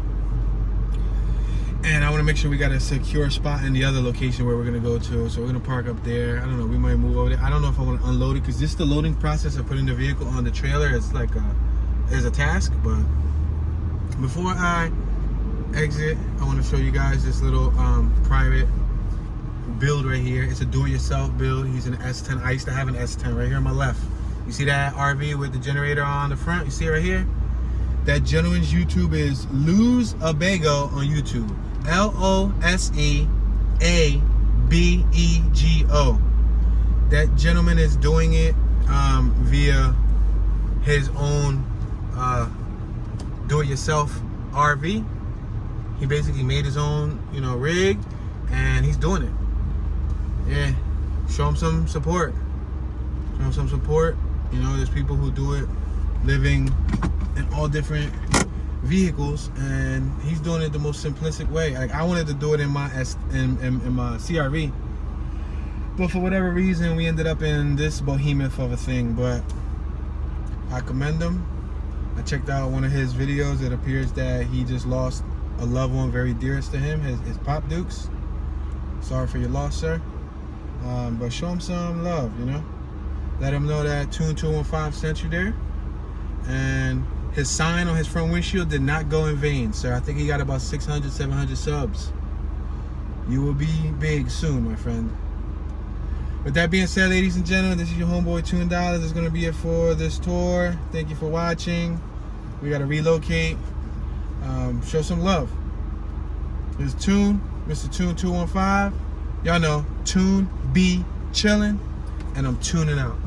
And I want to make sure we got a secure spot in the other location where we're going to go to. So we're going to park up there. I don't know, we might move over there. I don't know if I want to unload it, because this is the loading process of putting the vehicle on the trailer. It's like is a task. But before I exit, I want to show you guys this little private build right here. It's a do-it-yourself build. He's an S10. I used to have an S10 right here on my left. You see that RV with the generator on the front? You see it right here? That gentleman's YouTube is Lose a Bagel on YouTube. LOSEABEGO. That gentleman is doing it via his own do-it-yourself RV. He basically made his own, you know, rig, and he's doing it. Yeah, show him some support. Show him some support. You know, there's people who do it living in all different vehicles, and he's doing it the most simplistic way. Like, I wanted to do it in my in my CRV, but for whatever reason we ended up in this behemoth of a thing. But I commend him. I checked out one of his videos. It appears that he just lost a loved one very dearest to him, his Pop Dukes. Sorry for your loss, sir. But show him some love, you know. Let him know that Tune 215 sent you there. And his sign on his front windshield did not go in vain, sir. I think he got about 600, 700 subs. You will be big soon, my friend. With that being said, ladies and gentlemen, this is your homeboy Tune Dollars. It's going to be it for this tour. Thank you for watching. We got to relocate. Show some love. This is Tune, Mr. Tune 215. Y'all know, Tune be chillin', and I'm tuning out.